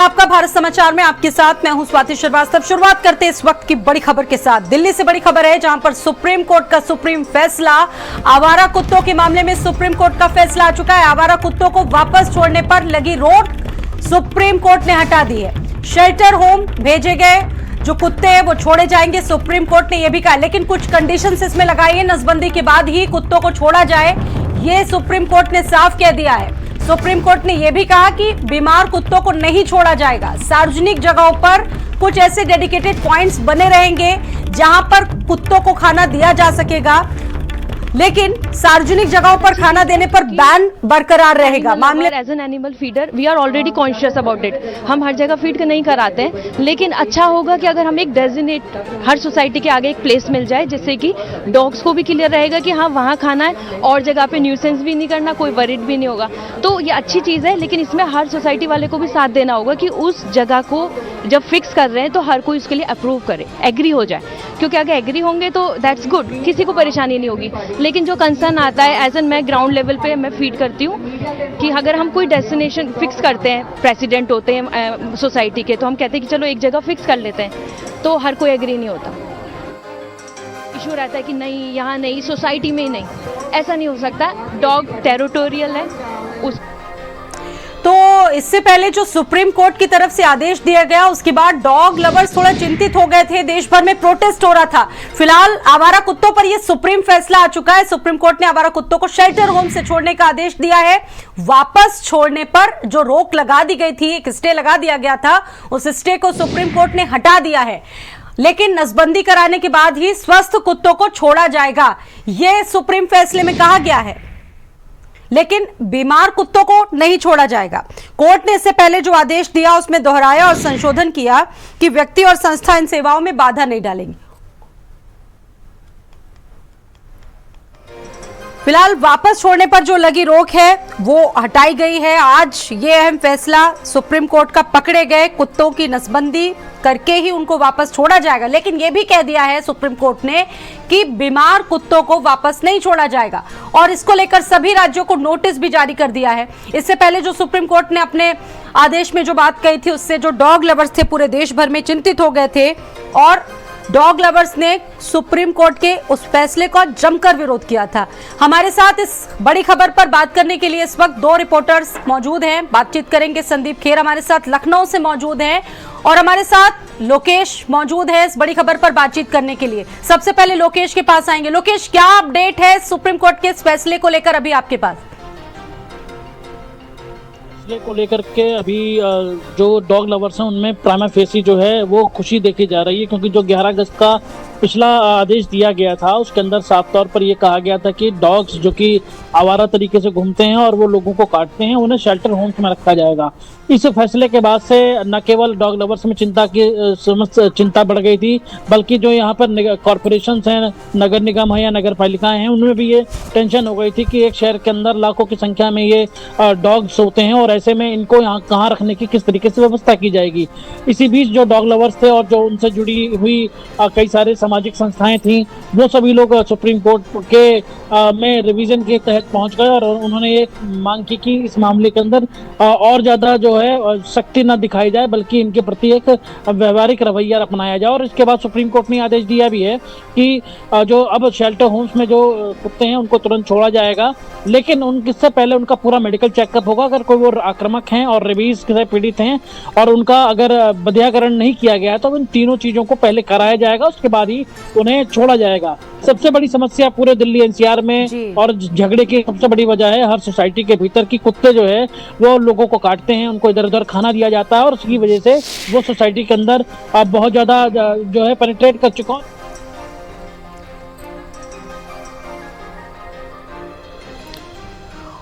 आपका भारत समाचार में आपके साथ मैं हूं स्वाति श्रीवास्तव। शुरुआत करते हैं इस वक्त की बड़ी खबर के साथ। दिल्ली से बड़ी खबर है जहां पर सुप्रीम कोर्ट का सुप्रीम फैसला। आवारा कुत्तों के मामले में सुप्रीम कोर्ट का फैसला आ चुका है। आवारा कुत्तों को वापस छोड़ने पर लगी रोक सुप्रीम कोर्ट ने हटा दी है। शेल्टर होम भेजे गए जो कुत्ते हैं वो छोड़े जाएंगे, सुप्रीम कोर्ट ने यह भी कहा, लेकिन कुछ कंडीशंस इसमें लगाई है। नसबंदी के बाद ही कुत्तों को छोड़ा जाए, ये सुप्रीम कोर्ट ने साफ कह दिया है। सुप्रीम कोर्ट ने यह भी कहा कि बीमार कुत्तों को नहीं छोड़ा जाएगा। सार्वजनिक जगहों पर कुछ ऐसे डेडिकेटेड पॉइंट्स बने रहेंगे जहां पर कुत्तों को खाना दिया जा सकेगा, लेकिन सार्वजनिक जगहों पर खाना देने पर बैन बरकरार रहेगा। मामले as an animal feeder we are already conscious about it. हम हर जगह फीड नहीं कराते हैं, लेकिन अच्छा होगा कि अगर हम एक डेजिग्नेट हर सोसाइटी के आगे एक प्लेस मिल जाए, जिससे कि डॉग्स को भी क्लियर रहेगा कि हाँ वहाँ खाना है और जगह पे न्यूसेंस भी नहीं करना, कोई वरीड भी नहीं होगा। तो ये अच्छी चीज़ है, लेकिन इसमें हर सोसाइटी वाले को भी साथ देना होगा कि उस जगह को जब फिक्स कर रहे हैं तो हर कोई उसके लिए अप्रूव करे, एग्री हो जाए, क्योंकि अगर एग्री होंगे तो दैट्स गुड, किसी को परेशानी नहीं होगी। लेकिन जो कंसर्न आता है एज एन मैं ग्राउंड लेवल पे मैं फीड करती हूँ कि अगर हम कोई डेस्टिनेशन फिक्स करते हैं, प्रेसिडेंट होते हैं सोसाइटी के, तो हम कहते हैं कि चलो एक जगह फिक्स कर लेते हैं, तो हर कोई एग्री नहीं होता। इशू रहता है कि नहीं यहाँ नहीं, सोसाइटी में ही नहीं, ऐसा नहीं हो सकता। डॉग टेरिटोरियल है उस। तो इससे पहले जो सुप्रीम कोर्ट की तरफ से आदेश दिया गया, उसके बाद डॉग लवर्स थोड़ा चिंतित हो गए थे। देश भर में प्रोटेस्ट हो रहा था। फिलहाल आवारा कुत्तों पर यह सुप्रीम फैसला आ चुका है। सुप्रीम कोर्ट ने आवारा कुत्तों को शेल्टर होम से छोड़ने का आदेश दिया है। वापस छोड़ने पर जो रोक लगा दी गई थी, एक स्टे लगा दिया गया था, उस स्टे को सुप्रीम कोर्ट ने हटा दिया है। लेकिन नसबंदी कराने के बाद ही स्वस्थ कुत्तों को छोड़ा जाएगा, यह सुप्रीम फैसले में कहा गया है। लेकिन बीमार कुत्तों को नहीं छोड़ा जाएगा। कोर्ट ने इससे पहले जो आदेश दिया उसमें दोहराया और संशोधन किया कि व्यक्ति और संस्था इन सेवाओं में बाधा नहीं डालेंगी। फिलहाल वापस छोड़ने पर जो लगी रोक है वो हटाई गई है। आज ये अहम फैसला सुप्रीम कोर्ट का पकड़े गए कुत्तों की नसबंदी करके ही उनको वापस छोड़ा जाएगा। लेकिन ये भी कह दिया है सुप्रीम कोर्ट ने कि बीमार कुत्तों को वापस नहीं छोड़ा जाएगा, और इसको लेकर सभी राज्यों को नोटिस भी जारी कर दिया है। इससे पहले जो सुप्रीम कोर्ट ने अपने आदेश में जो बात कही थी, उससे जो डॉग लवर्स थे पूरे देश भर में चिंतित हो गए थे, और डॉग लवर्स ने सुप्रीम कोर्ट के उस फैसले का जमकर विरोध किया था। हमारे साथ इस बड़ी खबर पर बात करने के लिए इस वक्त दो रिपोर्टर्स मौजूद हैं। बातचीत करेंगे। संदीप खेर हमारे साथ लखनऊ से मौजूद हैं और हमारे साथ लोकेश मौजूद है इस बड़ी खबर पर बातचीत करने के लिए। सबसे पहले लोकेश के पास आएंगे। लोकेश, क्या अपडेट है सुप्रीम कोर्ट के इस फैसले को लेकर अभी आपके पास? को लेकर के अभी जो डॉग लवर्स हैं उनमें प्राइमा फेसी जो है वो खुशी देखी जा रही है, क्योंकि जो 11 अगस्त का पिछला आदेश दिया गया था उसके अंदर साफ तौर पर यह कहा गया था कि डॉग्स जो कि आवारा तरीके से घूमते हैं और वो लोगों को काटते हैं, उन्हें शेल्टर होम्स में रखा जाएगा। इस फैसले के बाद से न केवल डॉग लवर्स में चिंता बढ़ गई थी, बल्कि जो यहाँ पर कॉरपोरेशन हैं, नगर निगम है या नगर पालिकाएं हैं, उनमें भी ये टेंशन हो गई थी कि एक शहर के अंदर लाखों की संख्या में ये डॉग्स होते हैं और ऐसे में इनको यहाँ कहाँ रखने की किस तरीके से व्यवस्था की जाएगी। इसी बीच जो डॉग लवर्स थे और जो उनसे जुड़ी हुई कई सारे सामाजिक संस्थाएं थी, वो सभी लोग सुप्रीम कोर्ट के में रिवीजन के तहत पहुंच गए और उन्होंने ये मांग की कि इस मामले के अंदर और ज्यादा जो है सख्ती न दिखाई जाए, बल्कि इनके प्रति एक व्यवहारिक रवैया अपनाया जाए। और इसके बाद सुप्रीम कोर्ट ने आदेश दिया भी है कि जो अब शेल्टर होम्स में जो कुत्ते हैं उनको तुरंत छोड़ा जाएगा, लेकिन इससे पहले उनका पूरा मेडिकल चेकअप होगा। अगर कोई वो आक्रामक हैं और रेबीज से पीड़ित हैं और उनका अगर बधियाकरण नहीं किया गया है तो इन तीनों चीजों को पहले कराया जाएगा, उसके बाद ही उन्हें छोड़ा जाएगा। सबसे बड़ी समस्या पूरे दिल्ली एनसीआर में और झगड़े की सबसे बड़ी वजह है हर सोसाइटी के भीतर की कुत्ते जो है वो लोगों को काटते हैं, उनको इधर उधर खाना दिया जाता है और उसकी वजह से वो सोसाइटी के अंदर बहुत ज्यादा जो है पेनिट्रेट कर चुका है।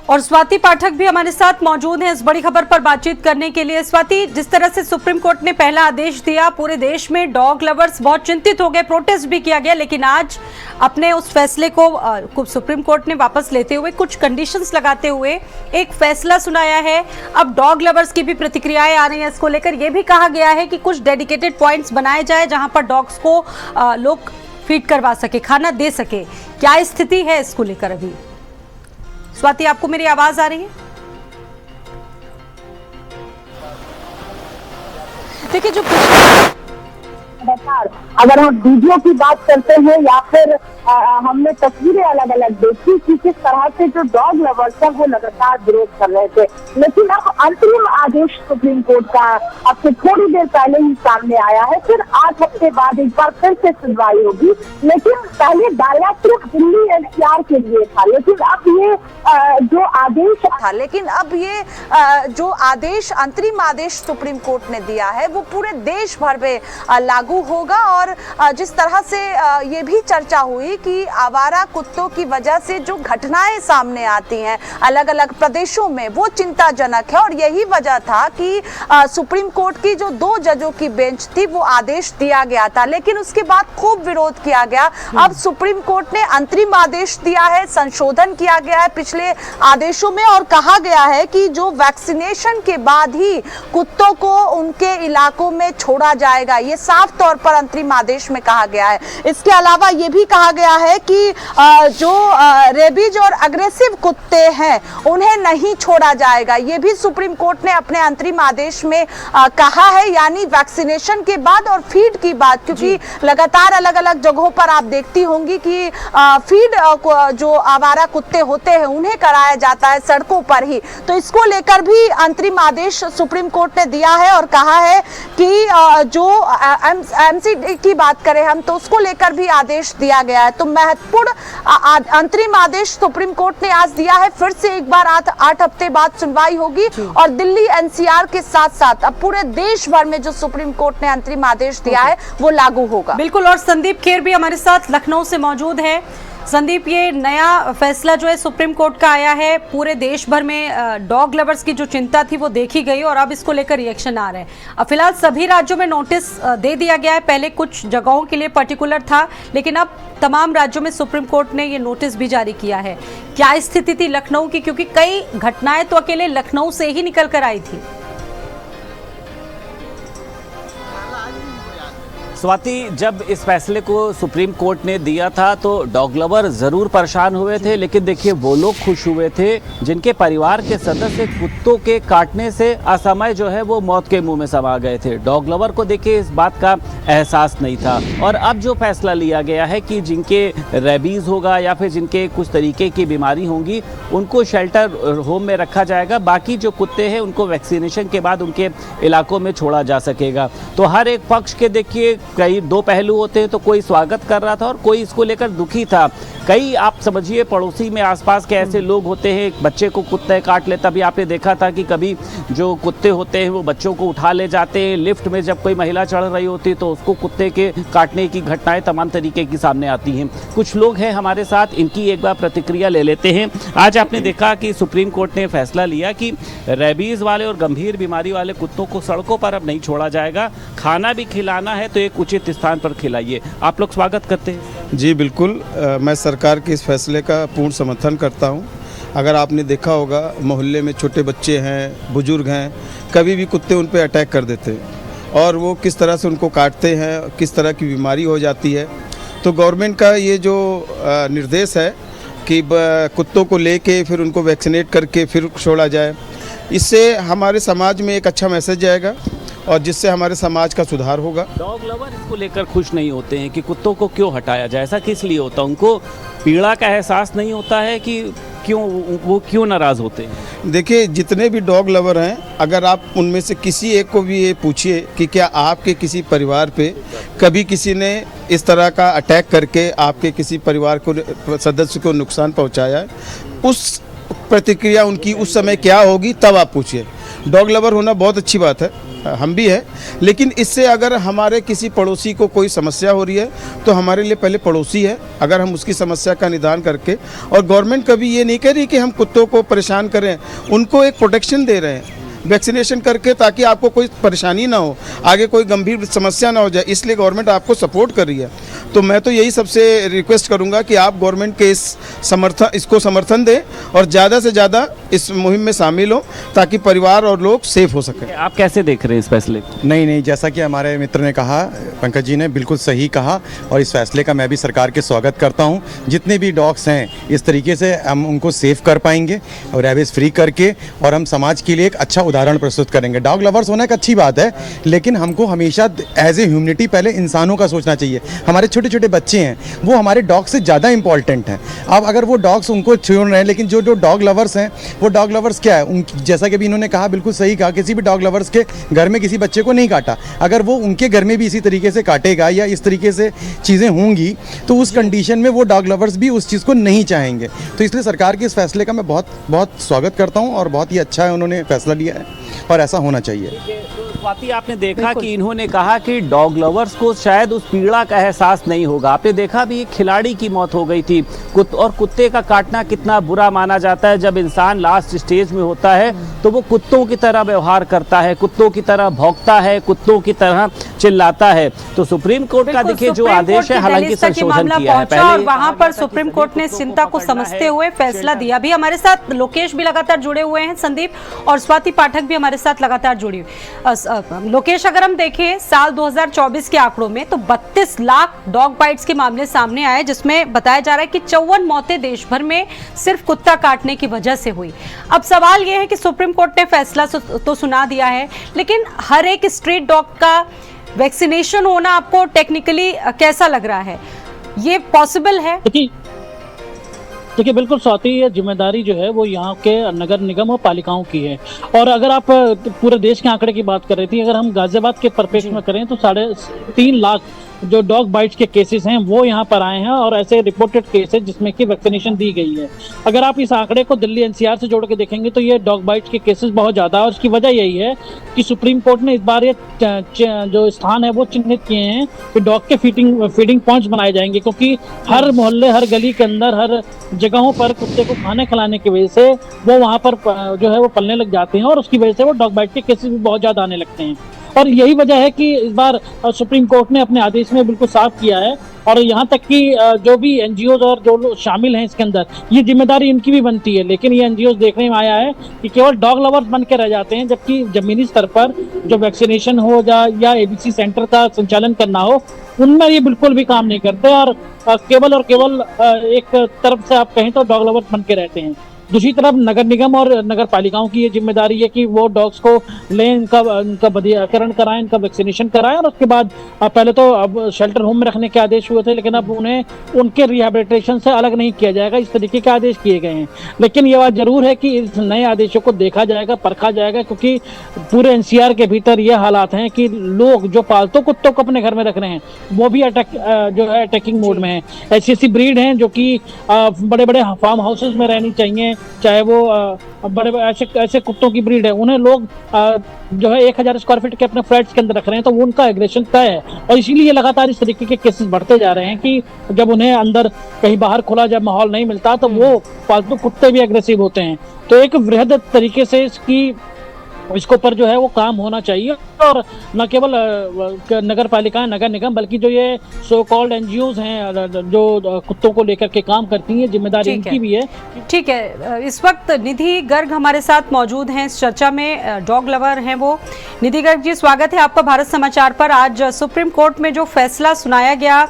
और स्वाति पाठक भी हमारे साथ मौजूद हैं इस बड़ी खबर पर बातचीत करने के लिए। स्वाति, जिस तरह से सुप्रीम कोर्ट ने पहला आदेश दिया, पूरे देश में डॉग लवर्स बहुत चिंतित हो गए, प्रोटेस्ट भी किया गया, लेकिन आज अपने उस फैसले को सुप्रीम कोर्ट ने वापस लेते हुए कुछ कंडीशंस लगाते हुए एक फैसला सुनाया है। अब डॉग लवर्स की भी प्रतिक्रियाएं आ रही हैं इसको लेकर। यह भी कहा गया है कि कुछ डेडिकेटेड पॉइंट्स बनाए जाए जहां पर डॉग्स को लोग फीड करवा सके, खाना दे सके। क्या स्थिति है इसको लेकर अभी? स्वाति, आपको मेरी आवाज आ रही है? देखिए जो लगातार अगर हम वीडियो की बात करते हैं या फिर हमने तस्वीरें अलग अलग देखी कि किस तरह से जो डॉग लवर्स हैं वो लगातार विरोध कर रहे थे, लेकिन अब अंतरिम आदेश सुप्रीम कोर्ट का अब से थोड़ी देर पहले ही सामने आया है। फिर 8 हफ्ते बाद एक बार फिर से सुनवाई होगी, लेकिन पहले दायरा सिर्फ दिल्ली एनसीआर के लिए था, लेकिन अब ये जो आदेश था, लेकिन अब ये जो आदेश अंतरिम आदेश सुप्रीम कोर्ट ने दिया है वो पूरे देश भर में लागू होगा। और जिस तरह से ये भी चर्चा हुई कि आवारा कुत्तों की वजह से जो घटनाएं सामने आती हैं अलग अलग प्रदेशों में वो चिंताजनक है, और यही वजह था कि सुप्रीम कोर्ट की जो 2 जजों की बेंच थी वो आदेश दिया गया था, लेकिन उसके बाद खूब विरोध किया गया। अब सुप्रीम कोर्ट ने अंतरिम आदेश दिया है, संशोधन किया गया है पिछले आदेशों में, और कहा गया है कि जो वैक्सीनेशन के बाद ही कुत्तों को उनके इलाकों में छोड़ा जाएगा, ये साफ तौर पर अंतरिम आदेश में कहा गया है। इसके अलावा ये भी कहा गया है कि जो रेबीज और अग्रेसिव कुत्ते हैं उन्हें नहीं छोड़ा जाएगा, ये भी सुप्रीम कोर्ट ने अपने अंतरिम आदेश में कहा है। यानी वैक्सीनेशन के बाद और फीड की बात, क्योंकि लगातार अलग अलग जगहों पर आप देखती होंगी कि फीड जो आवारा कुत्ते होते हैं उन्हें कराया जाता है सड़कों पर ही, तो इसको लेकर भी अंतरिम आदेश सुप्रीम कोर्ट ने दिया है और कहा है कि जो एमसीडी की बात करें हम तो उसको लेकर भी आदेश दिया गया है। तो महत्वपूर्ण अंतरिम आदेश सुप्रीम कोर्ट ने आज दिया है। फिर से एक बार 8 हफ्ते बाद सुनवाई होगी और दिल्ली एनसीआर के साथ साथ अब पूरे देश भर में जो सुप्रीम कोर्ट ने अंतरिम आदेश दिया है वो लागू होगा। बिल्कुल, और संदीप खेर भी हमारे साथ लखनऊ से मौजूद है। संदीप, ये नया फैसला जो है सुप्रीम कोर्ट का आया है, पूरे देश भर में डॉग लवर्स की जो चिंता थी वो देखी गई और अब इसको लेकर रिएक्शन आ रहे हैं। अब फिलहाल सभी राज्यों में नोटिस दे दिया गया है, पहले कुछ जगहों के लिए पर्टिकुलर था, लेकिन अब तमाम राज्यों में सुप्रीम कोर्ट ने ये नोटिस भी जारी किया है। क्या स्थिति थी लखनऊ की, क्योंकि कई घटनाएं तो अकेले लखनऊ से ही निकल कर आई थी? स्वाति, जब इस फैसले को सुप्रीम कोर्ट ने दिया था तो डॉग लवर ज़रूर परेशान हुए थे, लेकिन देखिए वो लोग खुश हुए थे जिनके परिवार के सदस्य कुत्तों के काटने से असमय जो है वो मौत के मुंह में समा गए थे। डॉग लवर को देखिए इस बात का एहसास नहीं था। और अब जो फैसला लिया गया है कि जिनके रेबीज़ होगा या फिर जिनके कुछ तरीके की बीमारी होंगी उनको शेल्टर होम में रखा जाएगा, बाकी जो कुत्ते हैं उनको वैक्सीनेशन के बाद उनके इलाकों में छोड़ा जा सकेगा। तो हर एक पक्ष के देखिए कई 2 पहलू होते हैं, तो कोई स्वागत कर रहा था और कोई इसको लेकर दुखी था। कई आप समझिए पड़ोसी में आसपास के ऐसे लोग होते हैं, एक बच्चे को कुत्ते काट ले, तभी आपने देखा था कि कभी जो कुत्ते होते हैं वो बच्चों को उठा ले जाते हैं। लिफ्ट में जब कोई महिला चढ़ रही होती है तो उसको कुत्ते के काटने की घटनाएं तमाम तरीके की सामने आती हैं। कुछ लोग हैं हमारे साथ, इनकी एक बार प्रतिक्रिया ले लेते हैं। आज आपने देखा कि सुप्रीम कोर्ट ने फैसला लिया कि रेबीज़ वाले और गंभीर बीमारी वाले कुत्तों को सड़कों पर अब नहीं छोड़ा जाएगा, खाना भी खिलाना है तो एक उचित स्थान पर खिलाइए। आप लोग स्वागत करते हैं? जी बिल्कुल, मैं सरकार के इस फैसले का पूर्ण समर्थन करता हूं। अगर आपने देखा होगा मोहल्ले में छोटे बच्चे हैं, बुजुर्ग हैं, कभी भी कुत्ते उन पर अटैक कर देते हैं और वो किस तरह से उनको काटते हैं, किस तरह की बीमारी हो जाती है। तो गवर्नमेंट का ये जो निर्देश है कि कुत्तों को लेके फिर उनको वैक्सीनेट करके फिर छोड़ा जाए, इससे हमारे समाज में एक अच्छा मैसेज जाएगा और जिससे हमारे समाज का सुधार होगा। डॉग लवर इसको लेकर खुश नहीं होते हैं कि कुत्तों को क्यों हटाया जाए, ऐसा किस लिए होता है? उनको पीड़ा का एहसास नहीं होता है कि क्यों नाराज़ होते हैं? देखिए, जितने भी डॉग लवर हैं, अगर आप उनमें से किसी एक को भी ये पूछिए कि क्या आपके किसी परिवार पे कभी किसी ने इस तरह का अटैक करके आपके किसी परिवार को सदस्य को नुकसान पहुंचाया है, उस प्रतिक्रिया उनकी उस समय क्या होगी तब आप पूछिए। डॉग लवर होना बहुत अच्छी बात है, हम भी है, लेकिन इससे अगर हमारे किसी पड़ोसी को कोई समस्या हो रही है तो हमारे लिए पहले पड़ोसी है, अगर हम उसकी समस्या का निदान करके, और गवर्नमेंट कभी ये नहीं कह रही कि हम कुत्तों को परेशान करें, उनको एक प्रोटेक्शन दे रहे हैं वैक्सीनेशन करके, ताकि आपको कोई परेशानी ना हो, आगे कोई गंभीर समस्या ना हो जाए, इसलिए गवर्नमेंट आपको सपोर्ट कर रही है। तो मैं तो यही सबसे रिक्वेस्ट करूंगा कि आप गवर्नमेंट के इसको समर्थन दें और ज़्यादा से ज़्यादा इस मुहिम में शामिल हो ताकि परिवार और लोग सेफ हो सकें। आप कैसे देख रहे हैं इस फैसले को? नहीं, जैसा कि हमारे मित्र ने कहा, पंकज जी ने बिल्कुल सही कहा और इस फैसले का मैं भी सरकार के स्वागत करता हूं। जितने भी डॉग्स हैं इस तरीके से हम उनको सेफ कर पाएंगे और रेबीज फ्री करके, और हम समाज के लिए एक अच्छा उदाहरण प्रस्तुत करेंगे। डॉग लवर्स होना एक अच्छी बात है, लेकिन हमको हमेशा एज ए ह्यूमनिटी पहले इंसानों का सोचना चाहिए। हमारे छोटे छोटे बच्चे हैं वो हमारे डॉग से ज़्यादा इंपॉर्टेंट हैं। अब अगर वो डॉग्स उनको छोड़ रहे हैं, लेकिन जो डॉग लवर्स हैं वो डॉग लवर्स क्या है, उनकी जैसा कि अभी इन्होंने कहा, बिल्कुल सही कहा, किसी भी डॉग लवर्स के घर में किसी बच्चे को नहीं काटा। अगर वो उनके घर में भी इसी तरीके से काटेगा या इस तरीके से चीज़ें होंगी तो उस कंडीशन में वो डॉग लवर्स भी उस चीज़ को नहीं चाहेंगे। तो इसलिए सरकार के इस फैसले का मैं बहुत स्वागत करता हूँ और बहुत ही अच्छा है उन्होंने फैसला लिया है और ऐसा होना चाहिए। स्वाति, आपने देखा कि इन्होंने कहा कि डॉग लवर्स को शायद उस पीड़ा का एहसास नहीं होगा। आपने देखा भी एक खिलाड़ी की मौत हो गई थी, और कुत्ते का काटना कितना बुरा माना जाता है। जब इंसान लास्ट स्टेज में होता है तो वो कुत्तों की तरह व्यवहार करता है, कुत्तों की तरह भौंकता है, कुत्तों की तरह चिल्लाता है। तो सुप्रीम कोर्ट का देखिए जो आदेश है, हालांकि संशोधन किया है पहले, और वहां पर सुप्रीम कोर्ट ने चिंता को समझते हुए फैसला दिया। अभी हमारे साथ लोकेश भी लगातार जुड़े हुए हैं, संदीप और स्वाति पाठक भी हमारे साथ लगातार जुड़ी हुई। लोकेश, अगर हम देखें साल 2024 के आंकड़ों में तो 32 लाख डॉग बाइट्स के मामले सामने आए, जिसमें बताया जा रहा है कि 54 मौतें देश भर में सिर्फ कुत्ता काटने की वजह से हुई। अब सवाल यह है कि सुप्रीम कोर्ट ने फैसला तो सुना दिया है, लेकिन हर एक स्ट्रीट डॉग का वैक्सीनेशन होना आपको टेक्निकली कैसा लग रहा है? ये पॉसिबल है? देखिए बिल्कुल स्वाति, ये जिम्मेदारी जो है वो यहाँ के नगर निगम और पालिकाओं की है। और अगर आप पूरे देश के आंकड़े की बात कर रही थी, अगर हम गाजियाबाद के परिप्रेक्ष्य में करें तो 3.5 लाख जो डॉग बाइट्स के केसेस हैं वो यहाँ पर आए हैं और ऐसे रिपोर्टेड केसेस जिसमें कि वैक्सीनेशन दी गई है। अगर आप इस आंकड़े को दिल्ली एनसीआर से जोड़ के देखेंगे तो ये डॉग बाइट्स के केसेस बहुत ज़्यादा है। और इसकी वजह यही है कि सुप्रीम कोर्ट ने इस बार ये जो स्थान है वो चिन्हित किए हैं कि डॉग के फीडिंग पॉइंट्स बनाए जाएंगे, क्योंकि हर मोहल्ले, हर गली के अंदर, हर जगहों पर कुत्ते को खाने खिलाने की वजह से वो वहाँ पर जो है वो पलने लग जाते हैं और उसकी वजह से वो डॉग बाइट के केसेस भी बहुत ज़्यादा आने लगते हैं। और यही वजह है कि इस बार सुप्रीम कोर्ट ने अपने आदेश में बिल्कुल साफ किया है, और यहाँ तक कि जो भी एनजीओज और जो लोग शामिल हैं इसके अंदर, ये जिम्मेदारी इनकी भी बनती है। लेकिन ये एनजीओज देखने में आया है कि केवल डॉग लवर्स बन के रह जाते हैं, जबकि जमीनी स्तर पर जो वैक्सीनेशन हो या एबीसी सेंटर का संचालन करना हो, उनमें ये बिल्कुल भी काम नहीं करते और केवल एक तरफ से आप कहें तो डॉग लवर्स बन के रहते हैं। दूसरी तरफ नगर निगम और नगर पालिकाओं की ये जिम्मेदारी है कि वो डॉग्स को लें, इनका बधियाकरण कराएं, इनका वैक्सीनेशन कराएं, और उसके बाद पहले तो अब शेल्टर होम में रखने के आदेश हुए थे, लेकिन अब उन्हें उनके रिहेबिलिटेशन से अलग नहीं किया जाएगा, इस तरीके के आदेश किए गए हैं। लेकिन ये बात जरूर है कि इस नए आदेशों को देखा जाएगा, परखा जाएगा, क्योंकि पूरे एनसीआर के भीतर ये हालात हैं कि लोग जो पालतू कुत्तों को अपने घर में रख रहे हैं वो भी अटैकिंग मोड में है। ऐसी ब्रीड हैं जो कि बड़े बड़े फार्म हाउसेज में रहनी चाहिए, चाहे वो बड़े ऐसे कुत्तों की ब्रीड है, उन्हें लोग जो है 1000 स्क्वायर फीट के अपने फ्लैट्स के अंदर रख रहे हैं, तो वो उनका एग्रेशन तय है। और इसीलिए लगातार इस तरीके के केसेस बढ़ते जा रहे हैं कि जब उन्हें अंदर कहीं बाहर खुला जब माहौल नहीं मिलता तो वो पालतू कुत्ते भी एग्रेसिव होते हैं। तो एक वृहद तरीके से इसको पर जो है वो काम होना चाहिए, और न केवल नगर पालिकाएं, नगर निगम, बल्कि जो ये सो कॉल्ड एनजीओज हैं जो कुत्तों को लेकर के काम करती हैं, जिम्मेदारी इनकी भी है। ठीक है, इस वक्त निधि गर्ग हमारे साथ मौजूद हैं इस चर्चा में, डॉग लवर हैं वो। निधि गर्ग जी, स्वागत है आपका भारत समाचार पर। आज सुप्रीम कोर्ट में जो फैसला सुनाया गया,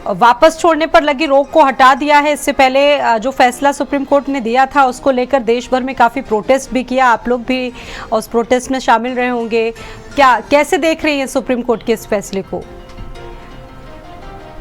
वापस छोड़ने पर लगी रोक को हटा दिया है। इससे पहले जो फैसला सुप्रीम कोर्ट ने दिया था उसको लेकर देश भर में काफ़ी प्रोटेस्ट भी किया, आप लोग भी उस प्रोटेस्ट में शामिल रहे होंगे। कैसे देख रही हैं सुप्रीम कोर्ट के इस फैसले को?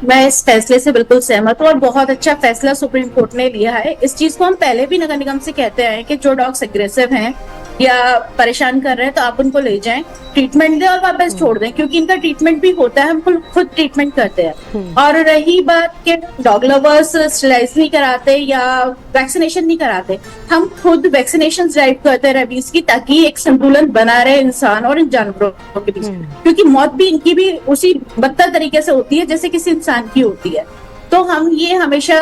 मैं इस फैसले से बिल्कुल सहमत हूँ और बहुत अच्छा फैसला सुप्रीम कोर्ट ने लिया है। इस चीज को हम पहले भी नगर निगम से कहते हैं कि जो डॉग्स एग्रेसिव हैं या परेशान कर रहे हैं तो आप उनको ले जाएं, ट्रीटमेंट दें और वापस छोड़ दें, क्योंकि इनका ट्रीटमेंट भी होता है, हम खुद ट्रीटमेंट करते हैं। और रही बात कि डॉग लवर्स स्टरलाइज नहीं कराते या वैक्सीनेशन नहीं कराते, हम खुद वैक्सीनेशन ड्राइव करते हैं रेबीज की, ताकि एक संतुलन बना रहे इंसान और इन जानवरों के बीच, क्योंकि मौत भी इनकी भी उसी बदतर तरीके से होती है जैसे किसी इंसान की होती है। तो हम ये हमेशा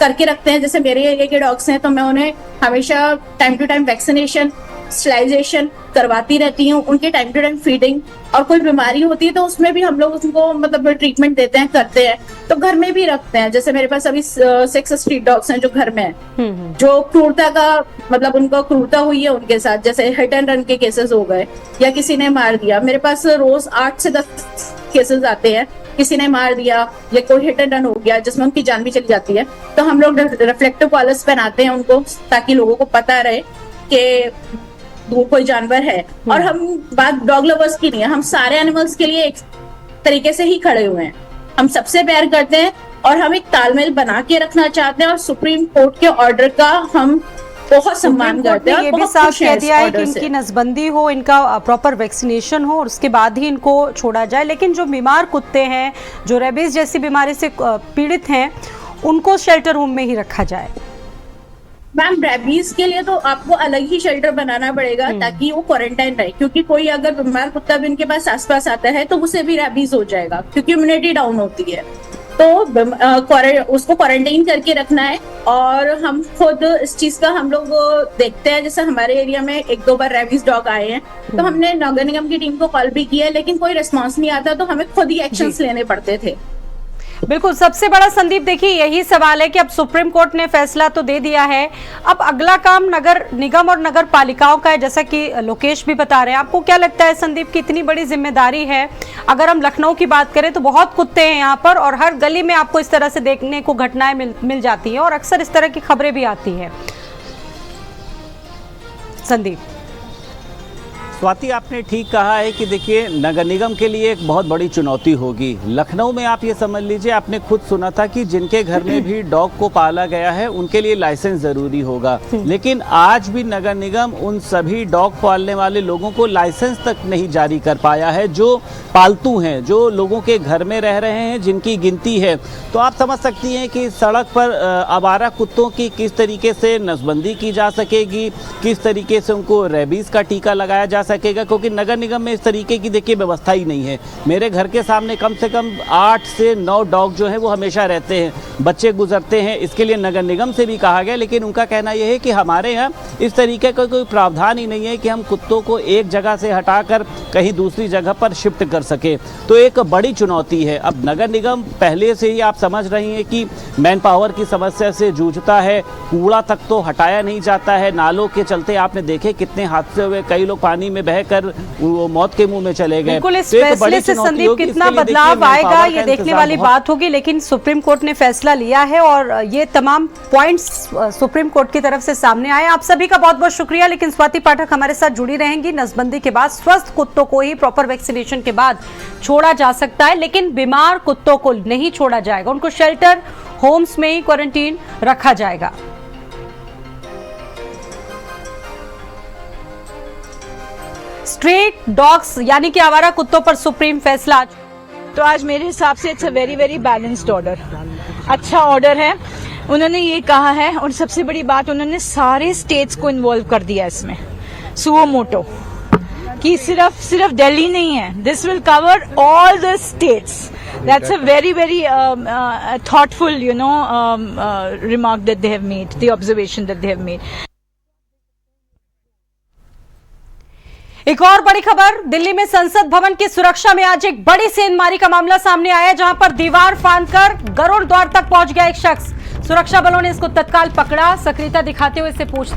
करके रखते हैं। जैसे मेरे एरिया के डॉग्स हैं तो मैं उन्हें हमेशा time to time vaccination, sterilisation करवाती रहती हूँ, उनके टाइम टू टाइम फीडिंग, और कोई बीमारी होती है तो उसमें भी हम लोग उनको मतलब ट्रीटमेंट देते हैं, करते हैं, तो घर में भी रखते हैं। जैसे मेरे पास अभी 6 स्ट्रीट डॉग्स हैं जो घर में हैं, जो क्रूरता का मतलब उनको क्रूरता हुई है उनके साथ, जैसे हिट एंड रन के केसेस हो गए या किसी ने मार दिया। मेरे पास रोज 8 से 10 केसेस आते हैं, किसी ने मार दिया या कोई हिट एंड रन हो गया जिसमें उनकी जान भी चली जाती है, तो हम लोग रिफ्लेक्टिव कॉलर्स पहनाते हैं उनको, ताकि लोगों को पता रहे कि दूर कोई जानवर है। और हम बात डॉग लवर्स की नहीं है, हम सारे एनिमल्स के लिए एक तरीके से ही खड़े हुए हैं, हम सबसे प्यार करते हैं और हम एक तालमेल बना के रखना चाहते हैं, और सुप्रीम कोर्ट के ऑर्डर का हम बहुत सम्मान करते हैं। ये भी साफ कह दिया है कि इनकी नसबंदी हो, इनका प्रॉपर वैक्सीनेशन हो और उसके बाद ही इनको छोड़ा जाए। लेकिन जो बीमार कुत्ते हैं, जो रेबीज जैसी बीमारी से पीड़ित हैं, उनको शेल्टर होम में ही रखा जाए। मैम, रेबीज के लिए तो आपको अलग ही शेल्टर बनाना पड़ेगा ताकि वो क्वारंटाइन रहे, क्योंकि कोई अगर बीमार कुत्ता भी उनके पास आसपास आता है तो उसे भी रेबीज हो जाएगा, क्योंकि इम्यूनिटी डाउन होती है। तो उसको क्वारंटाइन करके रखना है। और हम खुद इस चीज का हम लोग देखते हैं, जैसे हमारे एरिया में 1-2 बार रेबीज डॉग आए हैं, तो हमने नगर निगम की टीम को कॉल भी किया, लेकिन कोई रिस्पांस नहीं आता, तो हमें खुद ही एक्शंस लेने पड़ते थे। बिल्कुल, सबसे बड़ा संदीप देखिए यही सवाल है कि अब सुप्रीम कोर्ट ने फैसला तो दे दिया है, अब अगला काम नगर निगम और नगर पालिकाओं का है, जैसा कि लोकेश भी बता रहे हैं। आपको क्या लगता है संदीप की इतनी बड़ी जिम्मेदारी है? अगर हम लखनऊ की बात करें तो बहुत कुत्ते हैं यहाँ पर, और हर गली में आपको इस तरह से देखने को घटनाएं मिल जाती है, और अक्सर इस तरह की खबरें भी आती है। संदीप, स्वाति, आपने ठीक कहा है कि देखिए नगर निगम के लिए एक बहुत बड़ी चुनौती होगी। लखनऊ में आप ये समझ लीजिए, आपने खुद सुना था कि जिनके घर में भी डॉग को पाला गया है उनके लिए लाइसेंस ज़रूरी होगा, लेकिन आज भी नगर निगम उन सभी डॉग पालने वाले लोगों को लाइसेंस तक नहीं जारी कर पाया है जो पालतू हैं, जो लोगों के घर में रह रहे हैं, जिनकी गिनती है। तो आप समझ सकती हैं कि सड़क पर आवारा कुत्तों की किस तरीके से नसबंदी की जा सकेगी, किस तरीके से उनको रेबीज़ का टीका लगाया जा सकेगा, क्योंकि नगर निगम में इस तरीके की देखिए व्यवस्था ही नहीं है। मेरे घर के सामने कम से कम 8 से 9 डॉग जो हैं वो हमेशा रहते हैं, बच्चे गुजरते हैं। इसके लिए नगर निगम से भी कहा गया, लेकिन उनका कहना यह है कि हमारे यहाँ इस तरीके का कोई प्रावधान ही नहीं है कि हम कुत्तों को एक जगह से हटाकर कहीं दूसरी जगह पर शिफ्ट कर सके। तो एक बड़ी चुनौती है। अब नगर निगम पहले से ही आप समझ रही हैं कि मैन पावर की समस्या से जूझता है, कूड़ा तक तो हटाया नहीं जाता है। नालों के चलते आपने देखे कितने हादसे हुए, कई लोग पानी में बहकर वो मौत के मुंह में चले गए। बिल्कुल, इस फैसले से संदीप कितना बदलाव आएगा ये देखने वाली बात होगी, लेकिन सुप्रीम कोर्ट ने फैसला लिया है और ये तमाम पॉइंट्स सुप्रीम कोर्ट की तरफ से सामने आए। आप सभी का बहुत बहुत शुक्रिया। लेकिन स्वाति पाठक हमारे साथ जुड़ी रहेंगी। नसबंदी के बाद स्वस्थ कुत्तों को ही प्रॉपर वैक्सीनेशन के बाद छोड़ा जा सकता है, लेकिन बीमार कुत्तों को नहीं छोड़ा जाएगा, उनको शेल्टर होम्स में ही क्वारंटीन रखा जाएगा। स्ट्रीट डॉग्स यानी कि आवारा कुत्तों पर सुप्रीम फैसला। तो आज मेरे हिसाब से it's a very very balanced order, अच्छा ऑर्डर है। उन्होंने ये कहा है, और सबसे बड़ी बात उन्होंने सारे स्टेट्स को इन्वॉल्व कर दिया इसमें, सुओ मोटो, कि सिर्फ दिल्ली नहीं है, this will cover all the states. That's a very very thoughtful, remark that they have made, the observation that they have made. एक और बड़ी खबर, दिल्ली में संसद भवन की सुरक्षा में आज एक बड़ी सेंधमारी का मामला सामने आया, जहां पर दीवार फांदकर गरुड़ द्वार तक पहुंच गया एक शख्स। सुरक्षा बलों ने इसको तत्काल पकड़ा, सक्रियता दिखाते हुए इससे पूछताछ